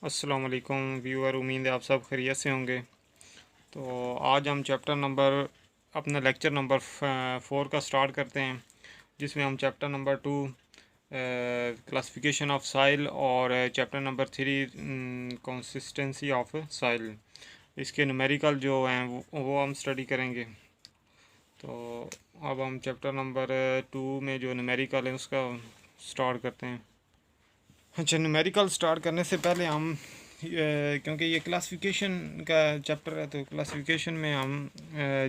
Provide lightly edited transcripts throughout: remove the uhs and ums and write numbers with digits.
अस्सलाम वालेकुम व्यूअर, उम्मीद है आप सब खैरियत से होंगे। तो आज हम चैप्टर नंबर अपना लेक्चर नंबर 4 का स्टार्ट करते हैं, जिसमें हम चैप्टर नंबर 2 क्लासिफिकेशन ऑफ साइल और चैप्टर नंबर 3 कंसिस्टेंसी ऑफ साइल, इसके न्यूमेरिकल जो हैं वो हम स्टडी करेंगे। तो अब हम चैप्टर नंबर 2 में जो न्यूमेरिकल है उसका स्टार्ट करते हैं। अच्छा, न्यूमेरिकल स्टार्ट करने से पहले हम क्योंकि ये क्लासिफिकेशन का चैप्टर है, तो क्लासिफिकेशन में हम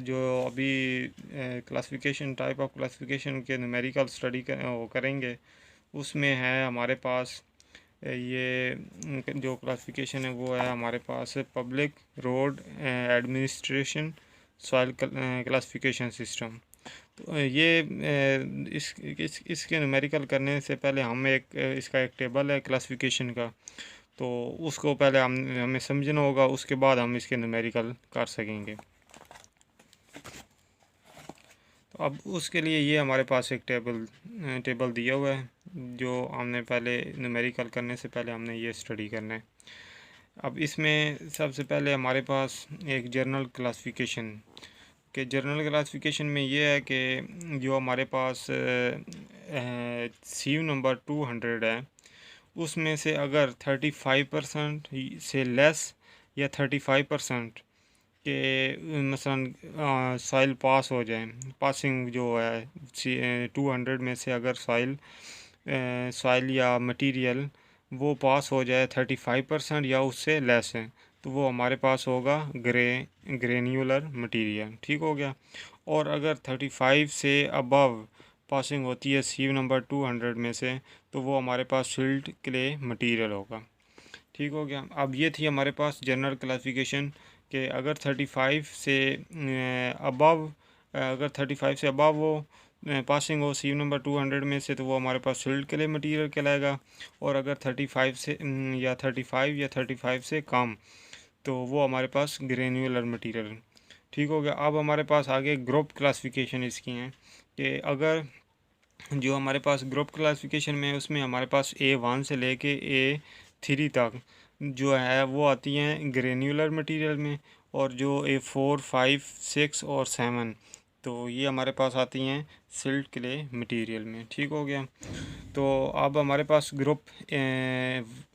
जो अभी क्लासिफिकेशन टाइप ऑफ क्लासिफिकेशन के न्यूमेरिकल स्टडी वो करेंगे, उसमें है हमारे पास ये जो क्लासिफिकेशन है वो है हमारे पास public road administration soil classification system. तो ये इसके न्यूमेरिकल करने से पहले हम इसका एक टेबल है क्लासिफिकेशन का, तो उसको पहले हमें समझना होगा, उसके बाद हम इसके न्यूमेरिकल कर सकेंगे। तो अब उसके लिए ये हमारे पास एक टेबल दिया हुआ है, जो हमने पहले न्यूमेरिकल करने से पहले हमने ये स्टडी करना है। अब इसमें सबसे पहले हमारे पास एक जर्नल क्लासिफिकेशन क्लासिफिकेशन में ये है कि जो हमारे पास सीव नंबर 200 है, उसमें से अगर 35% से लेस या 35% के मसलन सॉइल पास हो जाए, पासिंग जो है 200 में से अगर सॉइल या मटेरियल वो पास हो जाए 35% या उससे लेस है, तो वो हमारे पास होगा ग्रेन्यूलर मटेरियल। ठीक हो गया। और अगर 35 से अबव पासिंग होती है सीव नंबर 200 में से, तो वो हमारे पास सिल्ट क्ले मटेरियल होगा। ठीक हो गया। अब ये थी हमारे पास जनरल क्लासिफिकेशन कि अगर 35 से अबव अगर 35 से अबव वो पासिंग हो सीव नंबर 200 में से, तो वो हमारे पास सिल्ट के लिए मटेरियल कहलाएगा। और अगर 35 से या 35 से कम, तो वो हमारे पास ग्रेन्यूलर मटेरियल। ठीक हो गया। अब हमारे पास आगे ग्रुप क्लासिफिकेशन इसकी हैं कि अगर जो हमारे पास ग्रुप क्लासिफिकेशन में है, उसमें हमारे पास A1 से लेके A3 तक जो है वो आती हैं ग्रेन्यूलर मटेरियल में, और जो A4, 5, 6 और 7, तो ये हमारे पास आती हैं सिल्ट क्ले मटेरियल में। ठीक हो गया। तो अब हमारे पास ग्रुप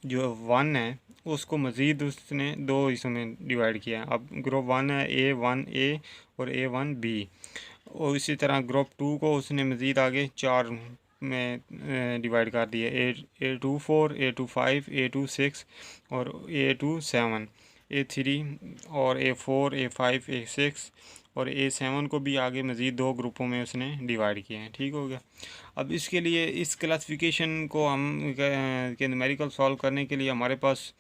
जो 1 है, उसको मज़ीद उसने दो हिस्सों में डिवाइड किया है। अब ग्रुप 1 है A1A और A1B, और इसी तरह ग्रुप 2 को उसने मज़ीद आगे 4 में डिवाइड कर दिया, A24, A25, A26 और A27, A3 और A4, A5, A6 और A7 को भी आगे मज़ीद 2 ग्रुपों में उसने डिवाइड किया है। ठीक हो गया। अब इसके लिए इस क्लासिफिकेशन को हम के न्यूमेरिकल सॉल्व करने के लिए हमारे पास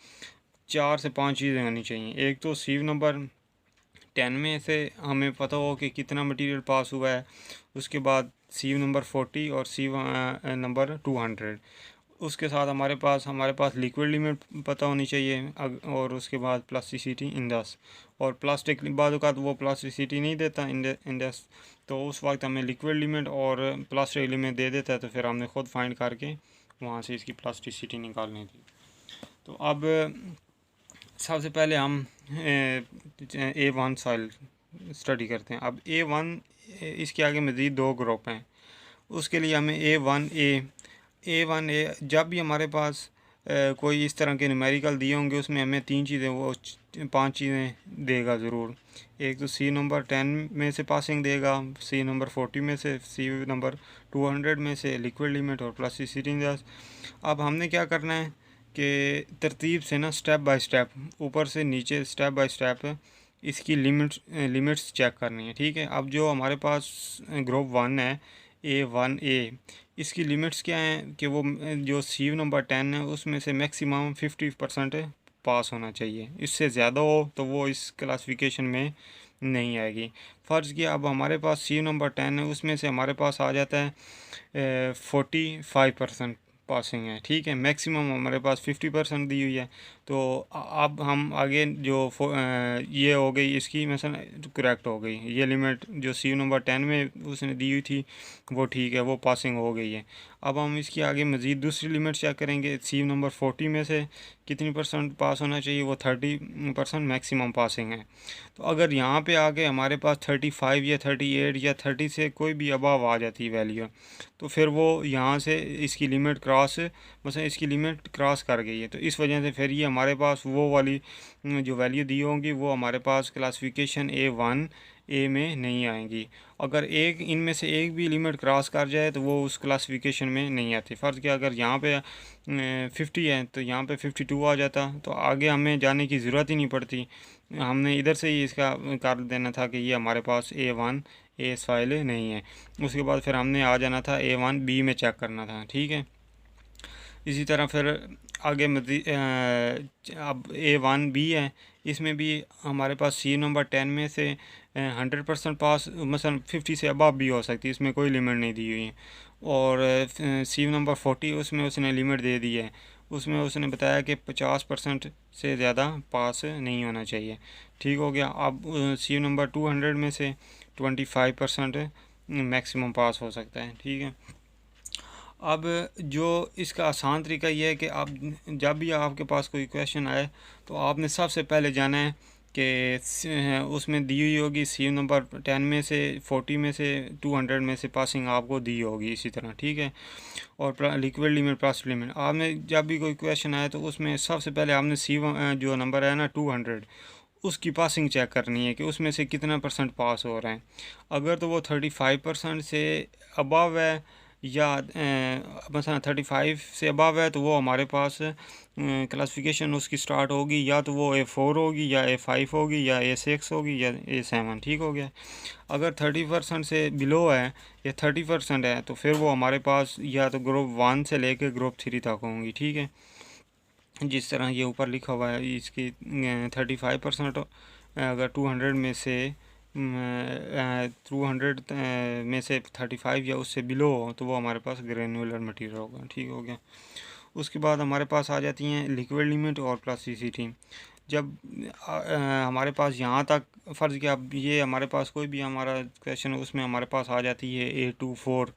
4 से 5 चीज़ें होनी चाहिए। एक तो सीव नंबर 10 में से हमें पता हो कि कितना मटेरियल पास हुआ है, उसके बाद सीव नंबर 40 और सीव नंबर 200, उसके साथ हमारे पास लिक्विड लिमिट पता होनी चाहिए, और उसके बाद प्लास्टिसिटी इंडेक्स। और प्लास्टिक बाद का वो प्लास्टिसिटी नहीं देता इंडेक्स, तो उस वक्त हमें लिक्विड लिमिट और प्लास्टिक लिमिट दे देता है, तो फिर हमने ख़ुद फाइंड करके वहाँ से इसकी प्लास्टिसिटी निकालनी थी। तो अब सबसे पहले हम A1 सॉइल स्टडी करते हैं। अब A1, इसके आगे मज़ीद 2 ग्रुप हैं, उसके लिए हमें A1A जब भी हमारे पास कोई इस तरह के न्यूमेरिकल दिए होंगे, उसमें हमें 3 चीज़ें वो 5 चीज़ें देगा ज़रूर। एक तो सी नंबर 10 में से पासिंग देगा, सी नंबर 40 में से, सी नंबर 200 में से लिक्विड लिमिट और प्लास्टिसिटी इंडेक्स। अब हमने क्या करना है कि तरतीब से ना, स्टेप बाय स्टेप, ऊपर से नीचे स्टेप बाय स्टेप इसकी लिमिट्स चेक करनी है। ठीक है। अब जो हमारे पास ग्रुप 1 है A1A, इसकी लिमिट्स क्या हैं कि वो जो सीव नंबर 10 है उसमें से मैक्सिमम 50% पास होना चाहिए, इससे ज़्यादा हो तो वो इस क्लासिफिकेशन में नहीं आएगी। फ़र्ज़ किया अब हमारे पास सीव नंबर 10 है, उसमें से हमारे पास आ जाता है 45% पासिंग है। ठीक है। मैक्सिमम हमारे पास 50% दी हुई है। तो अब हम आगे ये हो गई इसकी मसलन करेक्ट हो गई, ये लिमिट जो सी नंबर 10 में उसने दी हुई थी वो ठीक है, वो पासिंग हो गई है। अब हम इसकी आगे मज़ीद दूसरी लिमिट चेक करेंगे। सीव नंबर 40 में से कितनी परसेंट पास होना चाहिए, वो 30% मैक्सिमम पासिंग है। तो अगर यहाँ पे आके हमारे पास 35 या 38 या 30 से कोई भी अबव आ जाती है वैल्यू, तो फिर वो यहाँ से इसकी लिमिट क्रॉस, मतलब इसकी लिमिट क्रॉस कर गई है, तो इस वजह से फिर ये हमारे पास वो वाली जो वैल्यू दी होंगी वो हमारे पास क्लासिफिकेशन A1 ए में नहीं आएंगी। अगर एक इनमें से एक भी लिमिट क्रॉस कर जाए तो वो उस क्लासिफिकेशन में नहीं आती। फ़र्ज़ क्या, अगर यहाँ पे 50 है तो यहाँ पे 52 आ जाता, तो आगे हमें जाने की ज़रूरत ही नहीं पड़ती। हमने इधर से ही इसका कर देना था कि ये हमारे पास A1 ए फाइल नहीं है। उसके बाद फिर हमने आ जाना था A1 बी में चेक करना था, ठीक है। इसी तरह फिर आगे अब A1 बी है, इसमें भी हमारे पास सी नंबर 10 में से 100% पास, मसलन 50 से अबव भी हो सकती है, इसमें कोई लिमिट नहीं दी हुई है। और सी नंबर 40 उसमें उसने लिमिट दे दी है, उसमें उसने बताया कि 50% से ज़्यादा पास नहीं होना चाहिए, ठीक हो गया। अब सी नंबर 200 में से 25% मैक्सिमम पास हो सकता है, ठीक है। अब जो इसका आसान तरीका ये है कि आप जब भी आपके पास कोई क्वेश्चन आए तो आपने सबसे पहले जाना है कि उसमें दी हुई होगी सी नंबर 10 में से 40 में से 200 में से पासिंग आपको दी होगी इसी तरह, ठीक है। और लिक्विड लिमिट प्लस लिमिट, आपने जब भी कोई क्वेश्चन आए तो उसमें सबसे पहले आपने जो नंबर है ना 200, उसकी पासिंग चेक करनी है कि उसमें से कितना परसेंट पास हो रहा है। अगर तो वो 35% से अबव है या मसलन 35 से अबव है तो वो हमारे पास क्लासिफिकेशन उसकी स्टार्ट होगी, या तो वो A4 होगी या A5 होगी या A6 होगी या A7, ठीक हो गया। अगर 30% से बिलो है या 30% है तो फिर वो हमारे पास या तो ग्रुप 1 से लेकर ग्रुप 3 तक होंगी, ठीक है। जिस तरह ये ऊपर लिखा हुआ है इसकी 35% अगर 200 में से 200 में से 35 या उससे बिलो हो तो वो हमारे पास ग्रेनुलर मटेरियल होगा, ठीक हो गया। उसके बाद हमारे पास आ जाती हैं लिक्विड लिमिट और प्लास्टिसिटी। जब हमारे पास यहाँ तक फ़र्ज़ किया, अब ये हमारे पास कोई भी हमारा क्वेश्चन है उसमें हमारे पास आ जाती है A24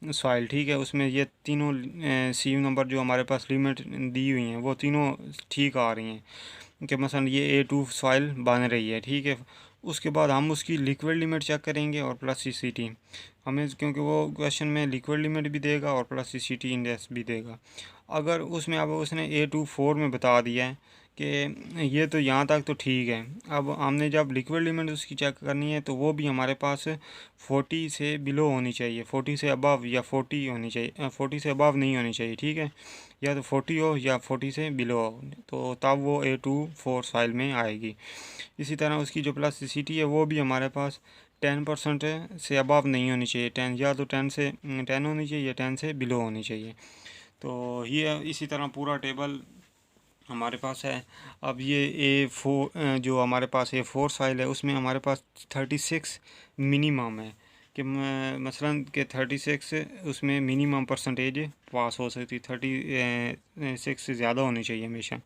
सॉइल, ठीक है। उसमें ये तीनों सी नंबर जो हमारे पास लिमिट दी हुई हैं वो तीनों ठीक आ रही हैं कि मसलन ये A2 सॉइल बन रही है, ठीक है। उसके बाद हम उसकी लिक्विड लिमिट चेक करेंगे और प्लास्टिसिटी हमें, क्योंकि वो क्वेश्चन में लिक्विड लिमिट भी देगा और प्लास्टिसिटी इंडेक्स भी देगा। अगर उसमें अब उसने A24 में बता दिया है कि ये तो यहाँ तक तो ठीक है, अब हमने जब लिक्विड लिमिट उसकी चेक करनी है तो वो भी हमारे पास 40 से बिलो होनी चाहिए, 40 से अबव या 40 होनी चाहिए, 40 से अबव नहीं होनी चाहिए, ठीक है। या तो 40 हो या 40 से बिलो हो, तो तब वो A24 फाइल में आएगी। इसी तरह उसकी जो प्लास्टिसिटी है वो भी हमारे पास 10% से अबव नहीं होनी चाहिए, 10 या तो 10 होनी चाहिए या 10 से बिलो होनी चाहिए। तो ये इसी तरह पूरा टेबल हमारे पास है। अब ये A4 जो हमारे पास A4 फाइल है उसमें हमारे पास 36 मिनिमम है कि मसलन के 36 उसमें मिनिमम परसेंटेज पास हो सकती, 36 से ज़्यादा होनी चाहिए हमेशा।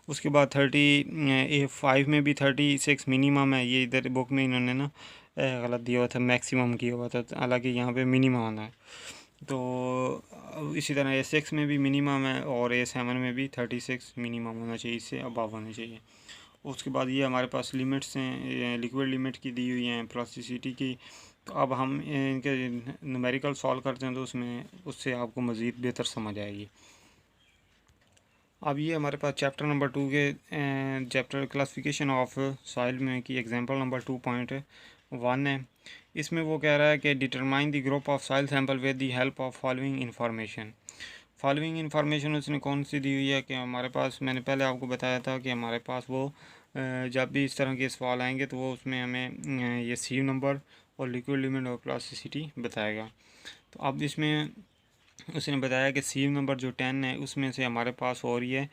उसके बाद A5 में भी 36 मिनिमम है, ये इधर बुक में इन्होंने ना गलत दिया हुआ था, मैक्सिमम किया हुआ था, हालांकि यहाँ पे मिनिमम आना है। तो इसी तरह A6 में भी मिनिमम है और A7 में भी 36 मिनिमम होना चाहिए, इससे अबव होना चाहिए। उसके बाद ये हमारे पास लिमिट्स हैं, लिक्विड लिमिट की दी हुई हैं, प्लास्टिसिटी की। तो अब हम इनके न्यूमेरिकल सॉल्व करते हैं तो उससे आपको मज़ीद बेहतर समझ आएगी। अब ये हमारे पास चैप्टर नंबर 2 के चैप्टर क्लासिफिकेशन ऑफ सॉइल में की एग्जांपल नंबर 2.1 है। इसमें वो कह रहा है कि determine the group of soil sample with the help of following information. Following information उसने कौन सी दी हुई है कि हमारे पास, मैंने पहले आपको बताया था कि हमारे पास वो जब भी इस तरह के सवाल आएंगे तो वो उसमें हमें ये सी नंबर और लिक्विड लिमिट और प्लास्टिसिटी बताएगा। तो अब इसमें उसने बताया कि सी नंबर जो 10 है उसमें से हमारे पास हो रही है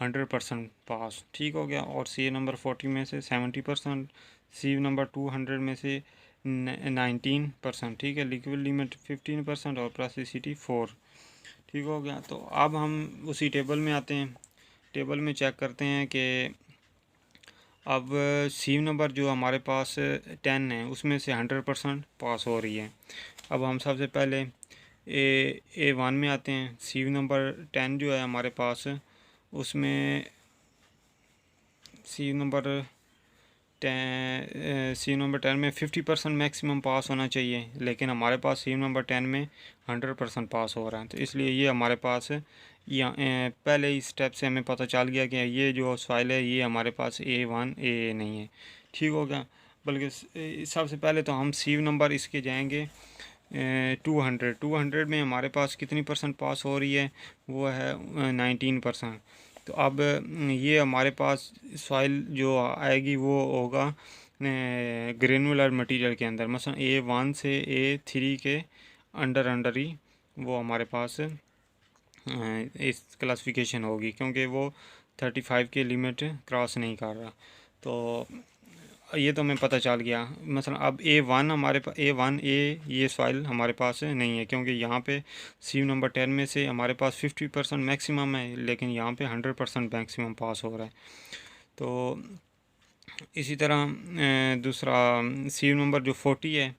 100% पास, ठीक हो गया। और सी नंबर 40 में से 70%, सी नंबर 200 में से 19%, ठीक है। लिक्विड लिमिट 15% और प्लास्टिसिटी 4, ठीक हो गया। तो अब हम उसी टेबल में आते हैं, टेबल में चेक करते हैं कि अब सी नंबर जो हमारे पास 10 है उसमें से 100% पास हो रही है। अब हम सबसे पहले A1 में आते हैं। सीव नंबर 10 जो है हमारे पास, उसमें सीव नंबर 10 में 50% मैक्सिमम पास होना चाहिए, लेकिन हमारे पास सीव नंबर 10 में 100% पास हो रहा है। तो इसलिए ये हमारे पास यहाँ पहले ही स्टेप से हमें पता चल गया कि ये जो सॉइल है ये हमारे पास A1 A नहीं है। ठीक हो गया। बल्कि सबसे पहले तो हम सीव नंबर इसके जाएंगे 200 में हमारे पास कितनी परसेंट पास हो रही है, वो है 19%। तो अब ये हमारे पास सॉइल जो आएगी वो होगा ग्रेनुलर मटेरियल के अंदर, मसलन A1 से A3 के अंडर अंडर ही वो हमारे पास इस क्लासिफिकेशन होगी, क्योंकि वो 35 के लिमिट क्रॉस नहीं कर रहा। तो ये तो हमें पता चल गया। मसलन अब A1 हमारे पास A1 A ये सॉइल हमारे पास नहीं है, क्योंकि यहाँ पे सीव नंबर 10 में से हमारे पास 50% मैक्सिमम है, लेकिन यहाँ पे 100% मैक्सिमम पास हो रहा है। तो इसी तरह दूसरा सीव नंबर जो 40 है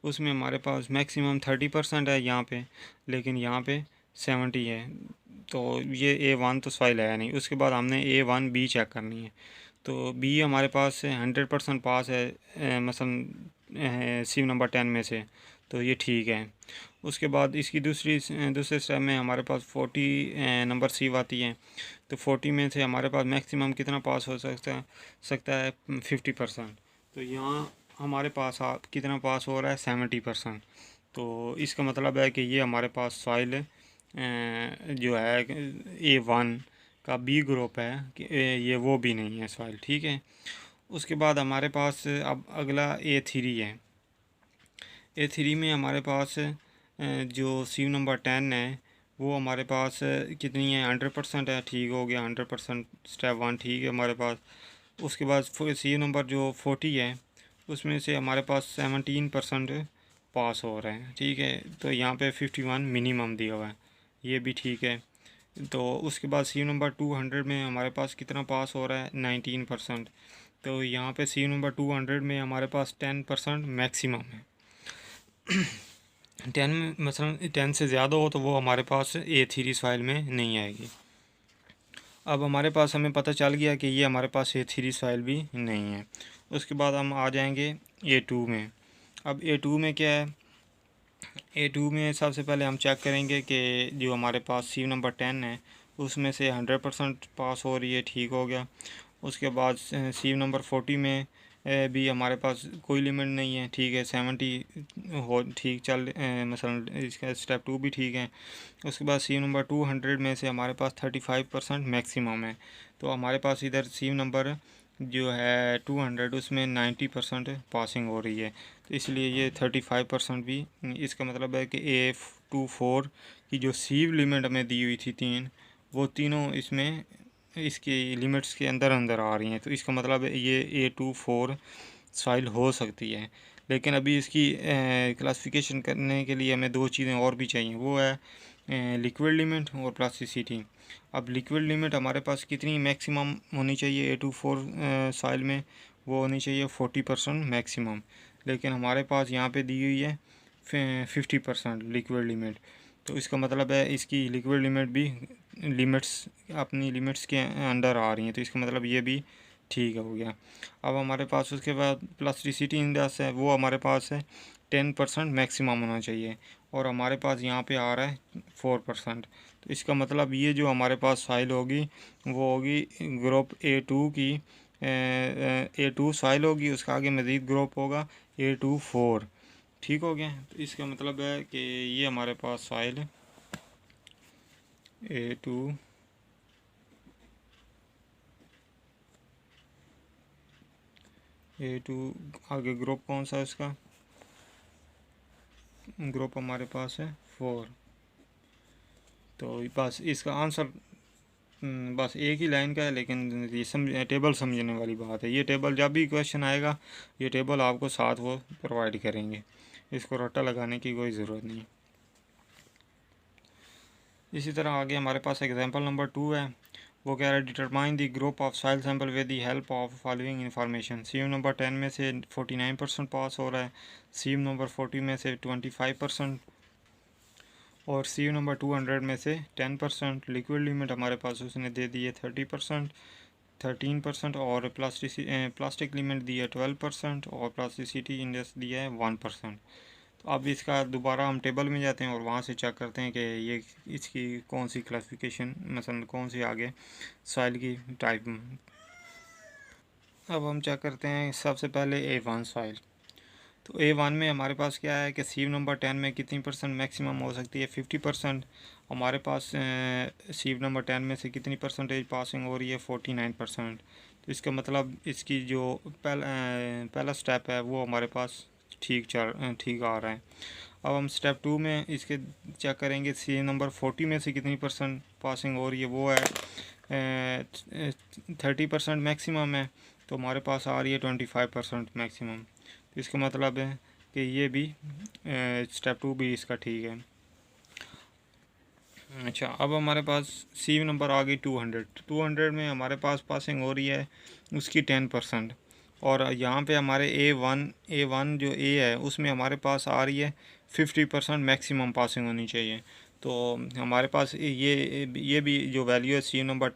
उसमें हमारे पास मैक्सिमम 30% है यहाँ पे, लेकिन यहाँ पे 70 है। तो ये A1 तो सॉइल है नहीं। उसके बाद हमने A1 B चेक करनी है। तो बी हमारे पास 100% पास है मसलन सीव नंबर 10 में से, तो ये ठीक है। उसके बाद इसकी दूसरे स्टेप में हमारे पास 40 नंबर सीव आती है। तो 40 में से हमारे पास मैक्सिमम कितना पास हो सकता है 50%। तो यहाँ हमारे पास कितना पास हो रहा है 70%। तो इसका मतलब है कि ये हमारे पास सॉइल जो है A1 का बी ग्रुप है कि ये वो भी नहीं है सॉइल। ठीक है। उसके बाद हमारे पास अब अगला A3 है। A3 में हमारे पास जो सीव नंबर 10 है वो हमारे पास कितनी है 100% है। ठीक हो गया 100%, स्टेप 1 ठीक है हमारे पास। उसके बाद सीव नंबर जो 40 है उसमें से हमारे पास 17% पास हो रहे हैं। ठीक है। तो यहाँ पे 51 मिनिमम दिया हुआ है, ये भी ठीक है। तो उसके बाद सीव नंबर 200 में हमारे पास कितना पास हो रहा है 19%। तो यहाँ पे सीव नंबर 200 में हमारे पास 10% मैक्सिमम है। 10 में मसलन 10 से ज़्यादा हो तो वो हमारे पास A3 सॉइल में नहीं आएगी। अब हमारे पास हमें पता चल गया कि ये हमारे पास A3 सॉइल भी नहीं है। उसके बाद हम आ जाएंगे A2 में। अब A2 में क्या है, A2 में सबसे पहले हम चेक करेंगे कि जो हमारे पास सीव नंबर 10 है उसमें से 100% पास हो रही है। ठीक हो गया। उसके बाद सीव नंबर 40 में भी हमारे पास कोई लिमिट नहीं है। ठीक है 70 हो ठीक चल मसलन इसका स्टेप 2 भी ठीक है। उसके बाद सीव नंबर 200 में से हमारे पास 35% मैक्सिमम है। तो हमारे पास इधर सीव नंबर जो है 200 उसमें 90% पासिंग हो रही है। तो इसलिए ये 35% भी, इसका मतलब है कि A24 की जो सीव लिमिट हमें दी हुई थी 3, वो तीनों इसमें इसकी लिमिट्स के अंदर अंदर आ रही हैं। तो इसका मतलब है ये A24 सॉइल हो सकती है। लेकिन अभी इसकी क्लासिफिकेशन करने के लिए हमें दो चीज़ें और भी चाहिए, वो है लिक्विड लिमिट और प्लास्टिसिटी। अब लिक्विड लिमिट हमारे पास कितनी मैक्सिमम होनी चाहिए A24 सॉइल में, वो होनी चाहिए 40% मैक्सिमम, लेकिन हमारे पास यहाँ पे दी हुई है 50% लिक्विड लिमिट। तो इसका मतलब है इसकी लिक्विड लिमिट भी अपनी लिमिट्स के अंडर आ रही हैं। तो इसका मतलब ये भी ठीक हो गया। अब हमारे पास उसके बाद प्लास्टिसिटी इंडेक्स है, वो हमारे पास है 10% मैक्सिमम होना चाहिए, और हमारे पास यहाँ पे आ रहा है 4%। तो इसका मतलब ये जो हमारे पास सॉइल होगी वो होगी ग्रुप A2 की A2 सॉइल होगी, उसका आगे मज़ीद ग्रुप होगा A24। ठीक हो गया। तो इसका मतलब है कि ये हमारे पास सॉइल A2 आगे ग्रुप कौन सा है इसका, ग्रुप हमारे पास है 4। तो बस इसका आंसर बस एक ही लाइन का है, लेकिन ये टेबल समझने वाली बात है। ये टेबल जब भी क्वेश्चन आएगा ये टेबल आपको साथ वो प्रोवाइड करेंगे, इसको रट्टा लगाने की कोई ज़रूरत नहीं। इसी तरह आगे हमारे पास एग्जांपल नंबर 2 है। वो कह रहा है determine the group of soil sample with the help of following information. Sieve number 10 में से 49% पास हो रहा है, सीव नंबर 40 में से 25%, और सीव नंबर 200 में से 10%। लिक्विड लिमिट हमारे पास उसने दे दी है 30%, 13%। और प्लास्टिक लिमिट दी है 12%, और प्लास्टिसिटी इंडेक्स दिया है 1%। तो अब इसका दोबारा हम टेबल में जाते हैं और वहाँ से चेक करते हैं कि ये इसकी कौन सी क्लासिफिकेशन, मसलन कौन सी आगे सॉइल की टाइप। अब हम चेक करते हैं सबसे पहले A1 सॉइल। तो A1 में हमारे पास क्या है कि सीव नंबर 10 में कितनी परसेंट मैक्सिमम हो सकती है, 50%। हमारे पास सीव नंबर 10 में से कितनी परसेंटेज पासिंग हो रही है, 49%। तो इसका मतलब इसकी जो पहला स्टेप है वो हमारे पास ठीक आ रहा है। अब हम स्टेप 2 में इसके चेक करेंगे सीव नंबर 40 में से कितनी परसेंट पासिंग हो रही है, वो है 30% मैक्सिमम है। तो हमारे पास आ रही है 25% मैक्सिमम। तो इसका मतलब है कि ये भी स्टेप 2 भी इसका ठीक है। अच्छा, अब हमारे पास सीव नंबर आ गई 200 में हमारे पास पासिंग हो रही है उसकी 10%। और यहाँ पे हमारे A1 जो A है उसमें हमारे पास आ रही है 50% मैक्सिमम पासिंग होनी चाहिए। तो हमारे पास ये भी जो वैल्यू है सीव नंबर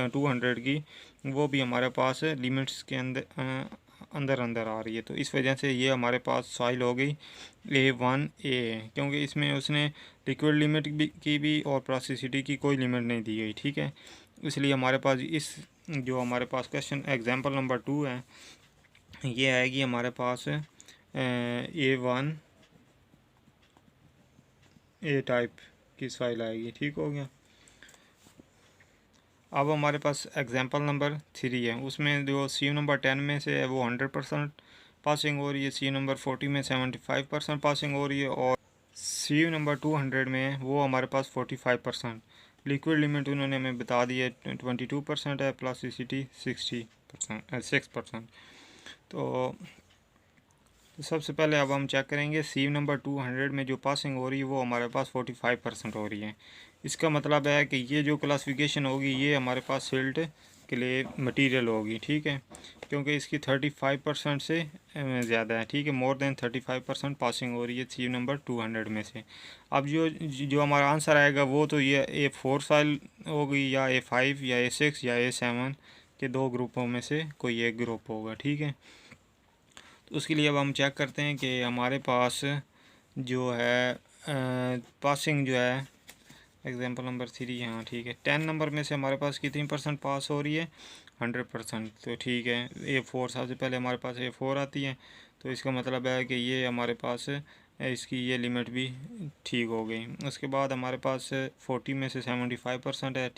200 की, वो भी हमारे पास लिमिट्स के अंदर अंदर आ रही है। तो इस वजह से ये हमारे पास सॉइल हो गई A1A, क्योंकि इसमें उसने लिक्विड लिमिट की भी और प्लास्टिसिटी की कोई लिमिट नहीं दी गई, ठीक है। इसलिए हमारे पास जो हमारे पास क्वेश्चन एग्जांपल नंबर 2 है, ये आएगी हमारे पास A1A टाइप की सॉइल आएगी, ठीक हो गया। अब हमारे पास एग्जांपल नंबर 3 है, उसमें जो सीव नंबर 10 में से है वो 100% पासिंग हो रही है, सीव नंबर 40 में 75% पासिंग हो रही है, और सीव नंबर 200 में वो हमारे पास 45%। लिक्विड लिमिट उन्होंने हमें बता दी है 22% है, प्लास्टिसिटी 6%। तो सबसे पहले अब हम चेक करेंगे सीव नंबर 200 में जो पासिंग हो रही है वो हमारे पास 45% हो रही है। इसका मतलब है कि ये जो क्लासिफिकेशन होगी ये हमारे पास सिल्ट के लिए मटेरियल होगी, ठीक है, क्योंकि इसकी 35% से ज़्यादा है, ठीक है, मोर देन 35% पासिंग हो रही है सीव नंबर 200 में से। अब जो हमारा आंसर आएगा वो तो ये A4 सॉइल होगी, या A5 या A6 या A7 के दो ग्रुपों में से कोई एक ग्रुप होगा, ठीक है। तो उसके लिए अब हम चेक करते हैं कि हमारे पास जो है पासिंग जो है एग्जांपल नंबर 3, हाँ ठीक है, 10 नंबर में से हमारे पास कितनी परसेंट पास हो रही है, 100%। तो ठीक है, A4 सबसे पहले हमारे पास A4 आती है, तो इसका मतलब है कि ये हमारे पास इसकी ये लिमिट भी ठीक हो गई। उसके बाद हमारे पास 40 में से 75% है,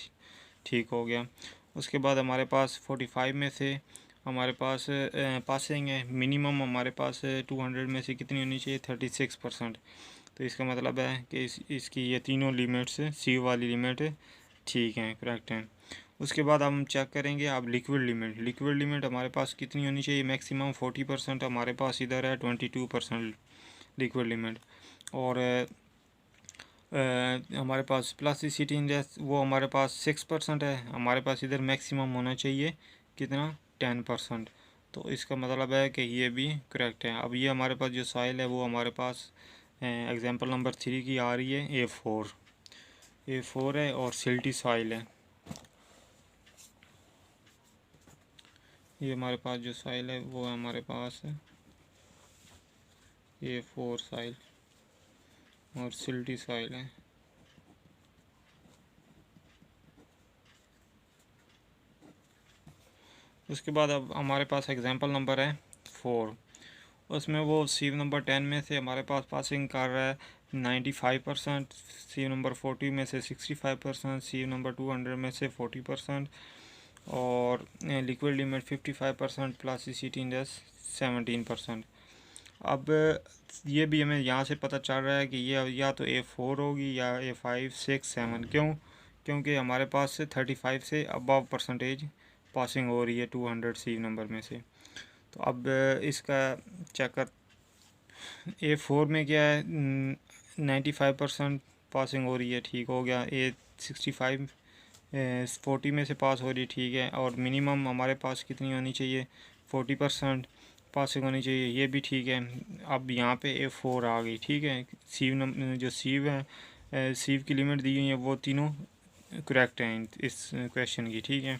ठीक हो गया। उसके बाद हमारे पास 45 में से हमारे पास पासिंग है, मिनिमम हमारे पास 200 में से कितनी होनी चाहिए, 36%। तो इसका मतलब है कि इसकी ये तीनों लिमिट्स सी वाली लिमिट ठीक हैं, करेक्ट हैं। उसके बाद हम चेक करेंगे अब लिक्विड लिमिट हमारे पास कितनी होनी चाहिए, मैक्सिमम 40%, हमारे पास इधर है 22% लिक्विड लिमिट। और हमारे पास प्लास्टिसिटी इंडेक्स वो हमारे पास 6% है, हमारे पास इधर मैक्सिमम होना चाहिए कितना, 10%। तो इसका मतलब है कि ये भी करेक्ट है। अब ये हमारे पास जो सॉइल है वो हमारे पास एग्जांपल नंबर 3 की आ रही है A4 है और सिल्टी सॉइल है। ये हमारे पास जो सॉइल है वो हमारे पास है A4 सॉइल और सिल्टी सॉइल है। उसके बाद अब हमारे पास एग्जांपल नंबर है 4, उसमें वो सीव नंबर 10 में से हमारे पास पासिंग कर रहा है 95%, सीव नंबर 40 में से 65%, सीव नंबर 200 में से 40%, और लिक्विड लिमिट 55%, प्लास्टिसिटी इंडेक्स 17%। अब ये भी हमें यहाँ से पता चल रहा है कि ये या तो A4 होगी या A5, 6, 7। क्योंकि हमारे पास से 35 से अबव परसेंटेज पासिंग हो रही है 200 सीव नंबर में से। तो अब इसका चेक कर A4 में क्या है, 95% पासिंग हो रही है, ठीक हो गया। A65 40 में से पास हो रही है, ठीक है। और मिनिमम हमारे पास कितनी होनी चाहिए, 40% पासिंग होनी चाहिए, ये भी ठीक है। अब यहाँ पे A4 आ गई, ठीक है। जो सीव है सीव की लिमिट दी हुई है वो तीनों करेक्ट हैं इस क्वेश्चन की, ठीक है।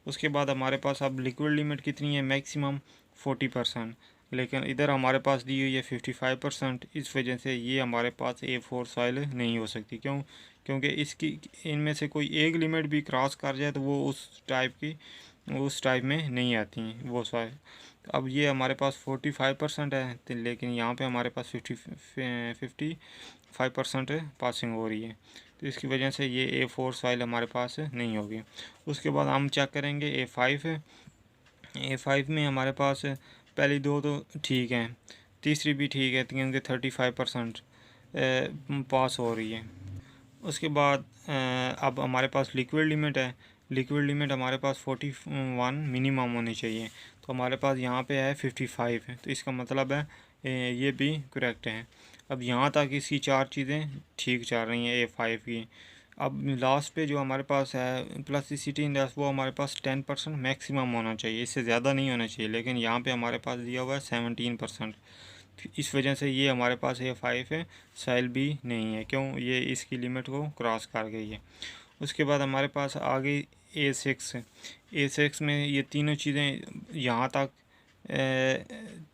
उसके बाद हमारे पास अब लिक्विड लिमिट कितनी है, मैक्सिमम 40%, लेकिन इधर हमारे पास दी हुई है 55%। इस वजह से ये हमारे पास A4 सॉइल नहीं हो सकती। क्यों? क्योंकि इसकी इनमें से कोई एक लिमिट भी क्रॉस कर जाए तो वो उस टाइप में नहीं आती हैं वो सॉइल। तो अब ये हमारे पास 45% है, तो लेकिन यहाँ पे हमारे पास 55% पासिंग हो रही है, तो इसकी वजह से ये A4 सॉइल हमारे पास नहीं होगी। उसके बाद हम चेक करेंगे A5 है। A5 में हमारे पास पहली दो तो ठीक हैं, तीसरी भी ठीक है क्योंकि 35% पास हो रही है। उसके बाद अब हमारे पास लिक्विड लिमिट है। लिक्विड लिमिट हमारे पास 41 मिनिमम होनी चाहिए, तो हमारे पास यहाँ पे है 55 है, तो इसका मतलब है ये भी करेक्ट है। अब यहाँ तक इसकी चार चीज़ें ठीक चल रही हैं A5 की। अब लास्ट पे जो हमारे पास है प्लास्टिसिटी इंडेक्स, वो हमारे पास 10% मैक्सिमम होना चाहिए, इससे ज़्यादा नहीं होना चाहिए, लेकिन यहाँ पे हमारे पास दिया हुआ है 17%। इस वजह से ये हमारे पास A5 है, सॉइल भी नहीं है। क्यों? ये इसकी लिमिट को क्रॉस कर गई है। उसके बाद हमारे पास आ गई A6 है। A6 में ये तीनों चीज़ें यहाँ तक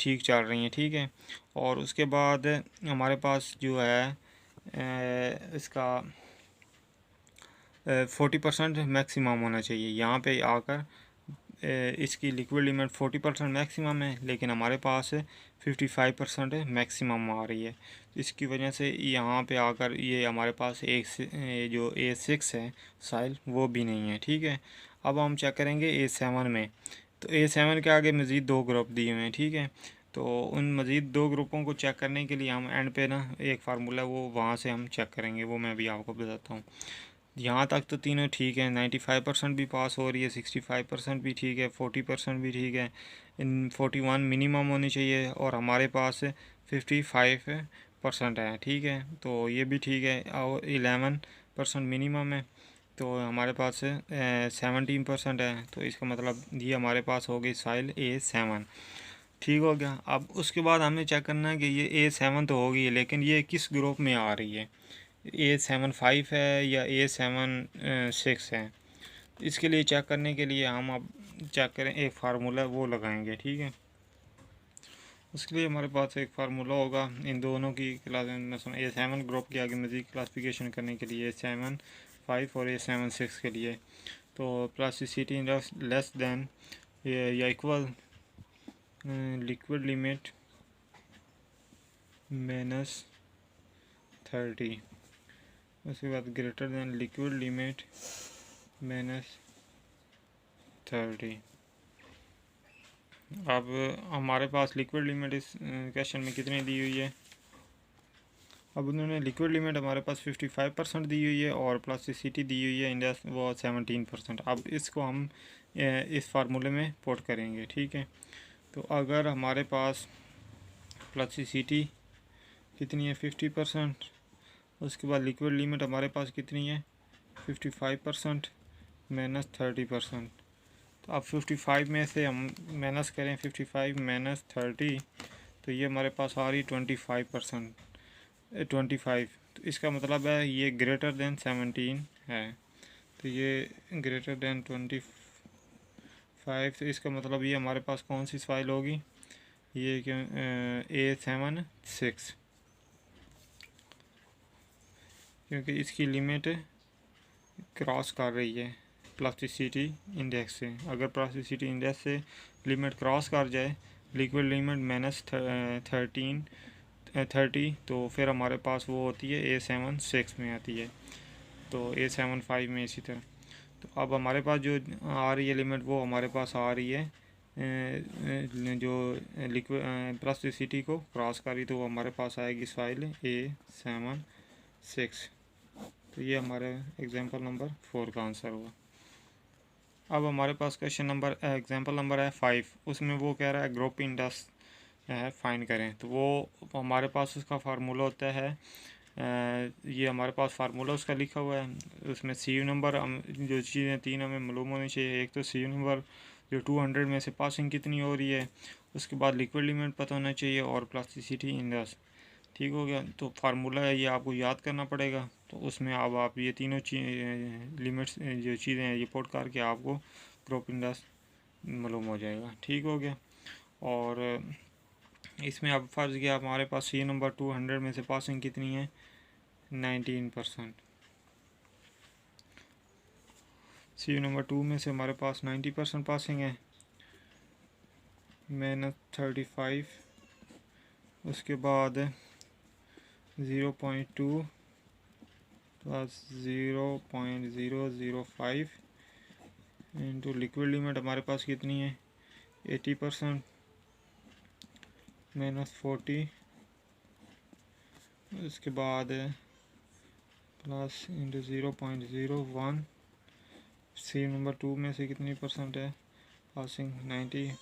ठीक चल रही हैं, ठीक है। और उसके बाद हमारे पास जो है इसका 40% मैक्सिमम होना चाहिए। यहाँ पे आकर इसकी लिक्विड लिमिट 40% मैक्सिमम है, लेकिन हमारे पास 55% मैक्सिमम आ रही है। इसकी वजह से यहाँ पे आकर ये हमारे पास जो A6 है सॉइल वो भी नहीं है, ठीक है। अब हम चेक करेंगे A7 में। तो A7 के आगे मज़ीद दो ग्रुप दिए हुए हैं, ठीक है। तो उन मज़ीद दो ग्रुपों को चेक करने के लिए हम एंड पे ना एक फार्मूला वो वहाँ से हम चेक करेंगे, वो मैं अभी आपको बताता हूँ। यहाँ तक तो तीनों ठीक है, 95% भी पास हो रही है, 65% भी ठीक है, 40% भी ठीक है, 41 मिनिमम होनी चाहिए, और हमारे पास 55% है, ठीक है। तो ये भी ठीक है, और 11% मिनिमम है, तो हमारे पास 17% है, तो इसका मतलब ये हमारे पास हो गई सॉइल A7, ठीक हो गया। अब उसके बाद हमें चेक करना है कि ये A7 तो होगी, लेकिन ये किस ग्रुप में आ रही है, A7 5 है या A7 6 है। इसके लिए चेक करने के लिए हम अब चेक करें, एक फार्मूला वो लगाएंगे, ठीक है। उसके लिए हमारे पास एक फार्मूला होगा इन दोनों की क्लास A7 ग्रुप के आगे मज़ीद क्लासिफिकेशन करने के लिए A7 5 और A7 6 के लिए। तो प्लास्टिसिटी इंडेक्स लेस दैन या इक्वल लिक्विड लिमिट -30, उसके बाद ग्रेटर दैन लिक्विड लिमिट -30। अब हमारे पास लिक्विड लिमिट इस क्वेश्चन में कितनी दी हुई है। अब उन्होंने लिक्विड लिमिट हमारे पास 55% दी हुई है, और प्लास्टिसिटी दी हुई है इंडेक्स वो 17%। अब इसको हम इस फार्मूले में पुट करेंगे, ठीक है। तो अगर हमारे पास प्लास्टिसिटी कितनी है 50%, उसके बाद लिक्विड लिमिट हमारे पास कितनी है 55% -30%। तो अब 55 में से हम माइनस करें 55 -30, तो ये हमारे पास आ रही 25%, 25। तो इसका मतलब है ये ग्रेटर देन 17 है, तो ये ग्रेटर देन 25, तो इसका मतलब ये हमारे पास कौन सी फाइल होगी, ये क्यों A7 6, क्योंकि इसकी लिमिट क्रॉस कर रही है प्लास्टिसिटी इंडेक्स से। अगर प्लास्टिसिटी इंडेक्स से लिमिट क्रॉस कर जाए, लिक्विड लिमिट -30, तो फिर हमारे पास वो होती है A7 6 में आती है, तो A7 5 में इसी तरह। तो अब हमारे पास जो आ रही है लिमिट, वो हमारे पास आ रही है जो लिक्विड प्लास्टिसिटी को क्रॉस करी, तो वो हमारे पास आएगी फाइल A7 6। तो ये हमारे एग्जांपल नंबर 4 का आंसर हुआ। अब हमारे पास क्वेश्चन नंबर एग्जांपल नंबर है 5, उसमें वो कह रहा है ग्रुप इंडेक्स है फाइंड करें। तो वो हमारे पास उसका फार्मूला होता है ये हमारे पास फार्मूला उसका लिखा हुआ है, उसमें सी नंबर जो चीज़ें तीन हमें मालूम होनी चाहिए। एक तो सी नंबर जो 200 में से पासिंग कितनी हो रही है, उसके बाद लिक्विड लिमिट पता होना चाहिए, और प्लास्टिसिटी इंडेक्स। ठीक हो गया। तो फार्मूला है ये आपको याद करना पड़ेगा। तो उसमें अब आप ये तीनों लिमिट्स जो चीज़ें हैं ये पुट करके आपको क्रॉप इंडेक्स मालूम हो जाएगा। ठीक हो गया। और इसमें अब फ़र्ज़ किया हमारे पास सी नंबर 200 में से पासिंग कितनी है, 19%। सी नंबर 2 में से हमारे पास 90% पासिंग है, -35, उसके बाद 0.2 प्लस 0.005 इंटू लिक्विड लिमिट हमारे पास कितनी है, 80%, -40, उसके बाद प्लस इंटू 0.01। सी नंबर 2 में से कितनी परसेंट है पासिंग,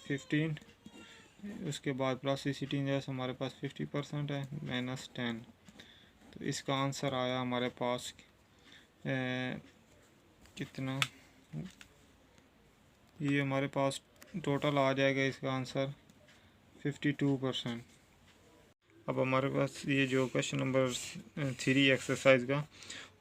15। उसके बाद प्लास्टिसिटी इंडेक्स हमारे पास 50% है, -10। तो इसका आंसर आया हमारे पास कितना, ये हमारे पास टोटल आ जाएगा इसका आंसर 52%। अब हमारे पास ये जो क्वेश्चन नंबर 3 एक्सरसाइज का,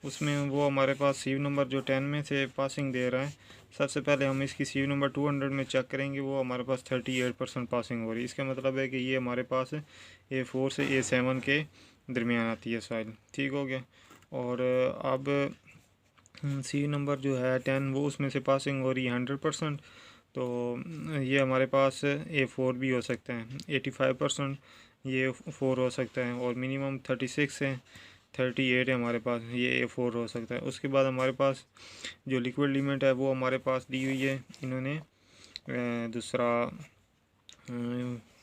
उसमें वो हमारे पास सी नंबर जो 10 में से पासिंग दे रहा है, सबसे पहले हम इसकी सी नंबर 200 में चेक करेंगे, वो हमारे पास 38% पासिंग हो रही है। इसका मतलब है कि ये हमारे पास A4 से A7 के दरमियान आती है सॉइल। ठीक हो गया। और अब सी नंबर जो है 10 वो उसमें से पासिंग हो रही है 100%। तो ये हमारे पास A4 भी हो सकता है, 85% ये 4 हो सकता है, और मिनिमम 36 है, 38 है हमारे पास, ये A4 हो सकता है। उसके बाद हमारे पास जो लिक्विड लिमिट है वो हमारे पास दी हुई है इन्होंने दूसरा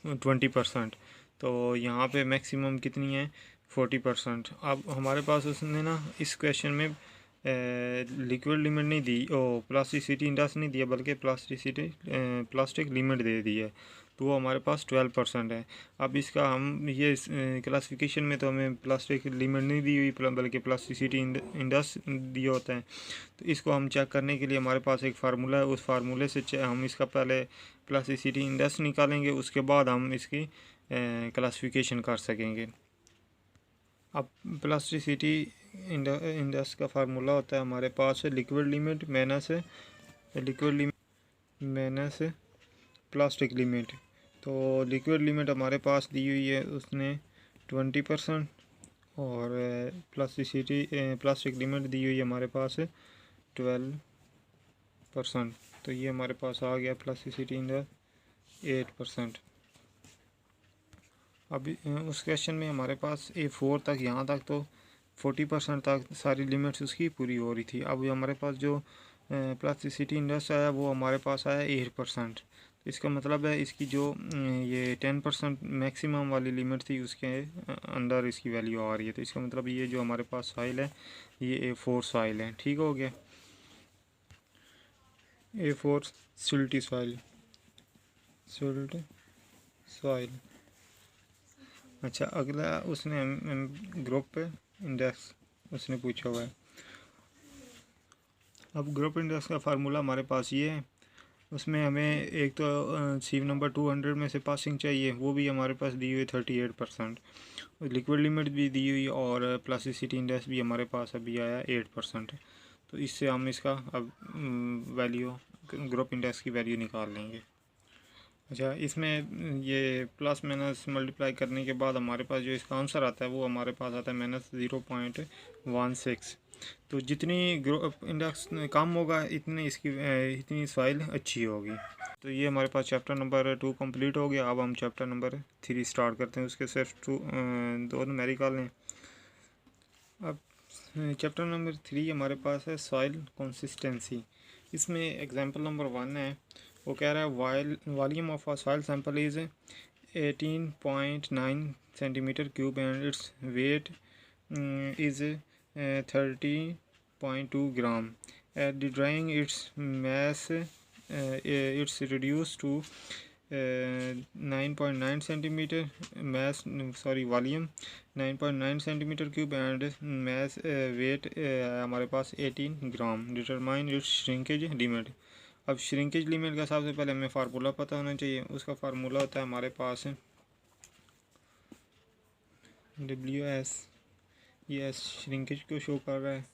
20%। तो यहाँ पे मैक्सिमम कितनी है, 40%। अब हमारे पास उसने ना इस क्वेश्चन में लिक्विड लिमिट नहीं दी, ओ प्लास्टिसिटी इंडेक्स नहीं दिया, बल्कि प्लास्टिक लिमिट दे दी है। तो वो हमारे पास 12% है। अब इसका हम ये क्लासिफिकेशन में तो हमें प्लास्टिक लिमिट नहीं दी हुई, बल्कि प्लास्टिसिटी इंडेक्स दिया होता है। तो इसको हम चेक करने के लिए हमारे पास एक फार्मूला है, उस फार्मूले से हम इसका पहले प्लास्टिसिटी इंडेक्स निकालेंगे, उसके बाद हम इसकी क्लासिफिकेशन कर सकेंगे। अब प्लास्टिसिटी इंडेक्स का फार्मूला होता है हमारे पास liquid limit minus plastic limit. तो लिक्विड लिमिट हमारे पास दी हुई है उसने 20%, और प्लास्टिक लिमिट दी हुई है हमारे पास 12%। तो ये हमारे पास आ गया प्लास्टिसिटी इंडेक्स 8%। अभी उस क्वेश्चन में हमारे पास A4 तक, यहाँ तक तो 40% तक सारी लिमिट्स उसकी पूरी हो रही थी। अब हमारे पास जो प्लास्टिसिटी इंडेक्स आया वो हमारे पास आया 8%। तो इसका मतलब है इसकी जो ये 10% मैक्सिमम वाली लिमिट थी उसके अंदर इसकी वैल्यू आ रही है। तो इसका मतलब ये जो हमारे पास सॉइल है ये A4 सॉइल है। ठीक हो गया, A4 सिल्टी सॉइल। अच्छा, अगला उसने ग्रुप इंडेक्स उसने पूछा हुआ है। अब ग्रुप इंडेक्स का फार्मूला हमारे पास ये है, उसमें हमें एक तो सी नंबर 200 में से पासिंग चाहिए, वो भी हमारे पास दी हुई 38%, लिक्विड लिमिट भी दी हुई, और प्लास्टिसिटी इंडेक्स भी हमारे पास अभी आया 8%। तो इससे हम इसका अब वैल्यू, ग्रुप इंडेक्स की वैल्यू निकाल लेंगे। अच्छा, इसमें ये प्लस माइनस मल्टीप्लाई करने के बाद हमारे पास जो इसका आंसर आता है वो हमारे पास आता है -0.16। तो जितनी ग्रुप इंडेक्स कम होगा इतनी सॉइल अच्छी होगी। तो ये हमारे पास चैप्टर नंबर 2 कंप्लीट हो गया। अब हम चैप्टर नंबर 3 स्टार्ट करते हैं। उसके सिर्फ 2 न्यूमेरिकल हैं। अब चैप्टर नंबर 3 हमारे पास है सॉइल कंसिस्टेंसी। इसमें एग्जांपल नंबर 1 है, वो कह रहा है volume of a soil sample is 18.9 centimetre cube and its weight is 30.2 gram. At the drying its mass it's reduced to 9.9 centimetre volume 9.9 centimetre cube and mass weight हमारे पास 18 gram. Determine its shrinkage limit. अब shrinkage limit का सबसे पहले हमें formula पता होना चाहिए। उसका फार्मूला होता है हमारे पास WS, ये एस श्रिंकेज को शो कर रहा है।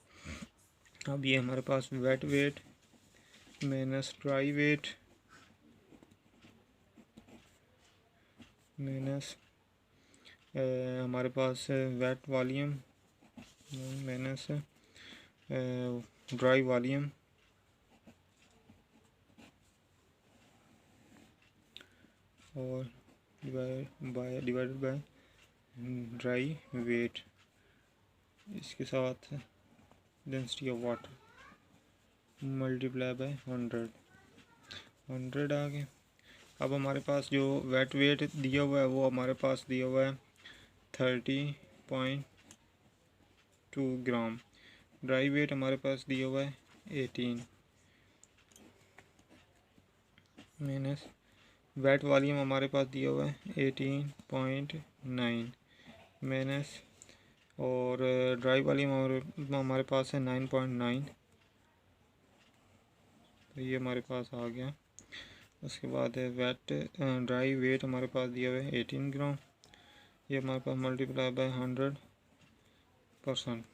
अब ये हमारे पास weight weight minus dry weight minus हमारे पास weight volume minus dry volume और डिवाइडेड बाय ड्राई वेट, इसके साथ density of water multiply by 100 आ गए। अब हमारे पास जो वेट वेट दिया हुआ है वो हमारे पास दिया हुआ है 30.2 ग्राम। ड्राई वेट हमारे पास दिया हुआ है 18 माइनस वेट वॉल्यूम हमारे पास दिया हुआ है 18.9 माइनस और ड्राई वॉल्यूम हमारे पास है 9.9, तो ये हमारे पास आ गया। उसके बाद है वेट ड्राई वेट हमारे पास दिया हुआ है 18 ग्राम, ये हमारे पास मल्टीप्लाई बाय 100%,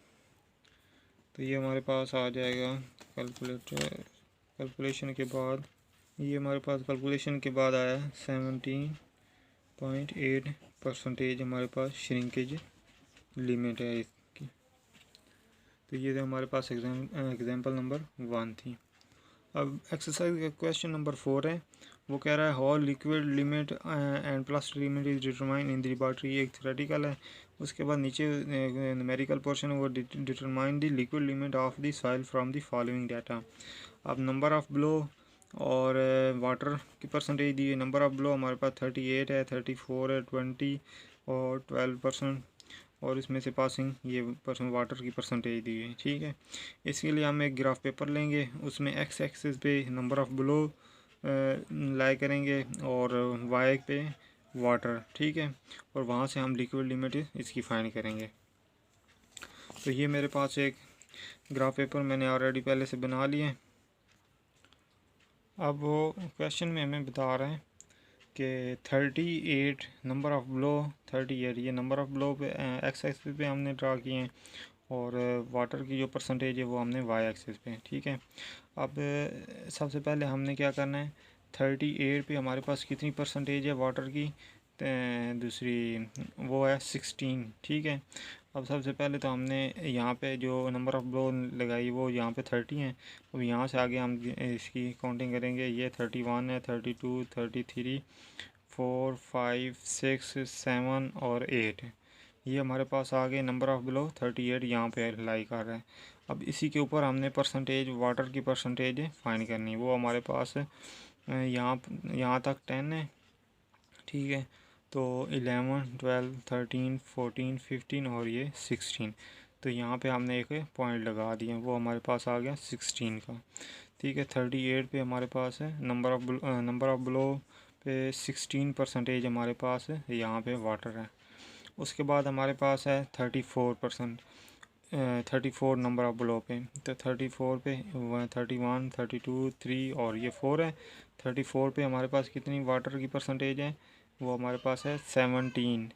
तो ये हमारे पास आ जाएगा कैलकुलेशन के बाद, ये हमारे पास कैलकुलेशन के बाद आया 17.8% हमारे पास श्रिंकेज लिमिट है इसकी। तो ये हमारे पास एग्जाम्पल नंबर 1 थी। अब एक्सरसाइज का क्वेश्चन नंबर 4 है, वो कह रहा है how liquid limit and plastic limit is determine in the laboratory. ये एक थ्योरेटिकल है। उसके बाद नीचे न्यूमेरिकल पोर्शन वो determine the liquid limit of the soil from the following data. अब नंबर ऑफ ब्लो और वाटर की परसेंटेज दी है। नंबर ऑफ ब्लो हमारे पास 38 है, 34 है, 20 और 12%, और इसमें से पासिंग ये वाटर की परसेंटेज दी है। ठीक है, इसके लिए हम एक ग्राफ पेपर लेंगे, उसमें एक्स एक्सिस पे नंबर ऑफ ब्लो लाई करेंगे और वाई पे वाटर। ठीक है, और वहाँ से हम लिक्विड लिमिट इसकी फाइंड करेंगे। तो ये मेरे पास एक ग्राफ पेपर मैंने ऑलरेडी पहले से बना लिए हैं। अब वो क्वेश्चन में हमें बता रहे हैं कि 38 नंबर ऑफ़ ब्लो 38, ये नंबर ऑफ़ ब्लो पे एक्स एक्सिस पे हमने ड्रा किए हैं, और वाटर की जो परसेंटेज है वो हमने वाई एक्सिस पे। ठीक है, अब सबसे पहले हमने क्या करना है, 38 पे हमारे पास कितनी परसेंटेज है वाटर की, दूसरी वो है 16। ठीक है, अब सबसे पहले तो हमने यहाँ पे जो नंबर ऑफ़ ब्लो लगाई वो यहाँ पे 30 है, अब यहाँ से आगे हम इसकी काउंटिंग करेंगे। ये 31 है, 32, 33, 4, 5, 6, 7 और 8, ये हमारे पास आ गए नंबर ऑफ़ ब्लो 38 यहाँ पे लाई कर रहा है। अब इसी के ऊपर हमने परसेंटेज वाटर की परसेंटेज फाइंड करनी है, वो हमारे पास यहाँ तक 10 है। ठीक है, तो 11, 12, 13, 14, 15 और ये 16, तो यहाँ पे हमने एक पॉइंट लगा दिया, वो हमारे पास आ गया 16 का। ठीक है, 38 पे हमारे पास है नंबर ऑफ़ ब्लो पे 16% हमारे पास है, यहाँ पे वाटर है। उसके बाद हमारे पास है 34%, 34 नंबर ऑफ़ ब्लो पे, तो 34 पे 31, 32, 3 और ये 4 है। 34 पे हमारे पास कितनी वाटर की परसेंटेज है, वो हमारे पास है 17।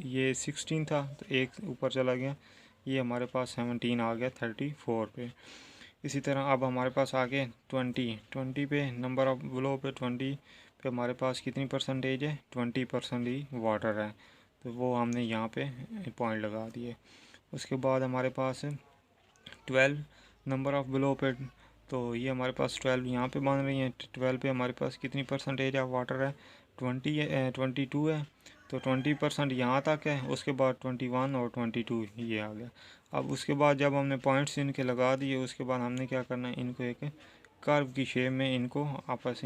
ये 16 था तो एक ऊपर चला गया, ये हमारे पास 17 आ गया 34 पे। इसी तरह अब हमारे पास आ गए 20 पे नंबर ऑफ़ ब्लो पे 20 पे हमारे पास कितनी परसेंटेज है, 20% ही वाटर है, तो वो हमने यहाँ पे पॉइंट लगा दिए। उसके बाद हमारे पास 12 नंबर ऑफ़ ब्लो पे, तो ये हमारे पास 12 यहाँ पे बन रही है। 12 पे हमारे पास कितनी परसेंटेज ऑफ वाटर है, 22 है, तो 20% यहाँ तक है। उसके बाद 21 और 22 ये आ गया। अब उसके बाद जब हमने पॉइंट्स इनके लगा दिए, उसके बाद हमने क्या करना है, इनको एक कर्व की शेप में इनको आपस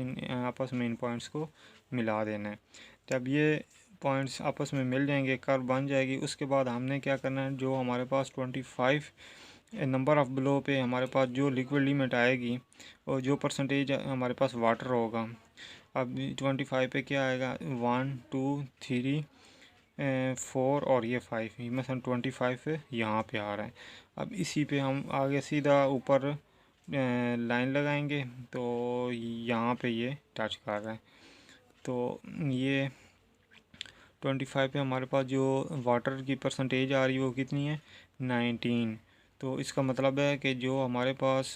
में इन पॉइंट्स को मिला देना है। जब ये पॉइंट्स आपस में मिल जाएंगे, कर्व बन जाएगी, उसके बाद हमने क्या करना है, जो हमारे पास 25 नंबर ऑफ़ ब्लो पे हमारे पास जो लिक्विड लिमिट आएगी और जो परसेंटेज हमारे पास वाटर होगा, अब 25 पे क्या आएगा, 1, 2, 3, 4 और ये 5, मसलन 25 पे यहाँ पे आ रहा है। अब इसी पे हम आगे सीधा ऊपर लाइन लगाएंगे, तो यहाँ पे ये टच कर रहा है, तो ये 25 पे हमारे पास जो वाटर की परसेंटेज आ रही है वो कितनी है, 19। तो इसका मतलब है कि जो हमारे पास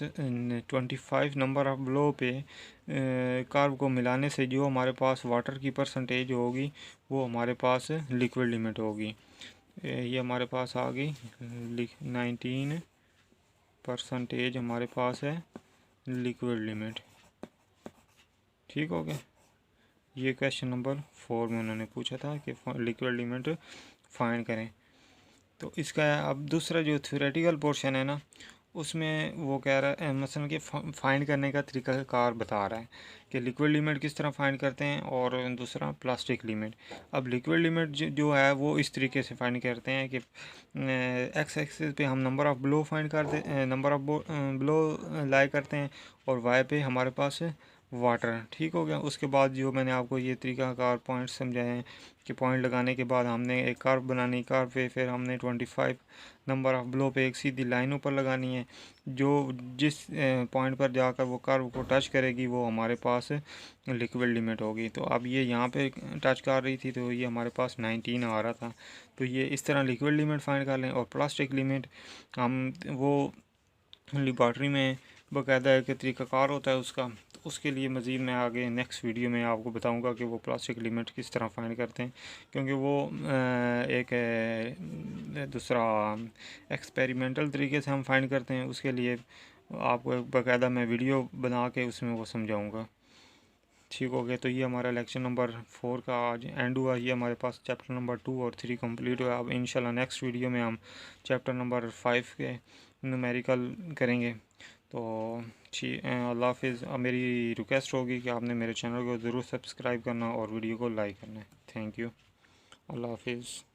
25 नंबर ऑफ ब्लो पे कर्व को मिलाने से जो हमारे पास वाटर की परसेंटेज होगी वो हमारे पास लिक्विड लिमिट होगी। ये हमारे पास आ गई 19% हमारे पास है लिक्विड लिमिट। ठीक हो गया। ये क्वेश्चन नंबर 4 में उन्होंने पूछा था कि लिक्विड लिमिट फाइंड करें। तो इसका अब दूसरा जो थ्योरेटिकल पोर्शन है ना, उसमें वो कह रहा है मसलन कि फाइंड करने का तरीक़ाकार बता रहा है कि लिक्विड लिमिट किस तरह फाइंड करते हैं और दूसरा प्लास्टिक लिमिट। अब लिक्विड लिमिट जो है वो इस तरीके से फाइंड करते हैं कि एक्स एक्सिस पे हम नंबर ऑफ़ ब्लो फाइंड करते नंबर ऑफ़ ब्लो लाई करते हैं और वाई पे हमारे पास वाटर। ठीक हो गया। उसके बाद जो मैंने आपको ये तरीक़ाकार पॉइंट समझाए हैं कि पॉइंट लगाने के बाद हमने एक कर्व बनानी, कर्व पे फिर हमने 25 नंबर ऑफ़ ब्लो पे एक सीधी लाइन ऊपर लगानी है, जो जिस पॉइंट पर जाकर वो कर्व को टच करेगी वो हमारे पास लिक्विड लिमिट होगी। तो अब ये यहाँ पे टच कर रही थी तो ये हमारे पास 19 आ रहा था। तो ये इस तरह लिक्विड लिमिट फाइंड कर लें। और प्लास्टिक लिमिट हम वो लेबॉर्ट्री में बाकायदा एक तरीक़ाकार होता है उसका, तो उसके लिए मज़ीद मैं आगे नेक्स्ट वीडियो में आपको बताऊंगा कि वो प्लास्टिक लिमिट किस तरह फाइंड करते हैं, क्योंकि वो एक दूसरा एक्सपेरिमेंटल तरीके से हम फाइंड करते हैं। उसके लिए आपको बाकायदा मैं वीडियो बना के उसमें वो समझाऊँगा। ठीक हो गया। तो ये हमारा लेक्चर नंबर 4 का आज एंड हुआ। ये हमारे पास चैप्टर नंबर 2 और 3 कंप्लीट हुआ। अब इंशाल्लाह नेक्स्ट वीडियो में हम चैप्टर नंबर 5 के न्यूमेरिकल करेंगे। तो अल्लाह हाफिज़। मेरी रिक्वेस्ट होगी कि आपने मेरे चैनल को ज़रूर सब्सक्राइब करना और वीडियो को लाइक करना है। Thank you. अल्लाह हाफिज़।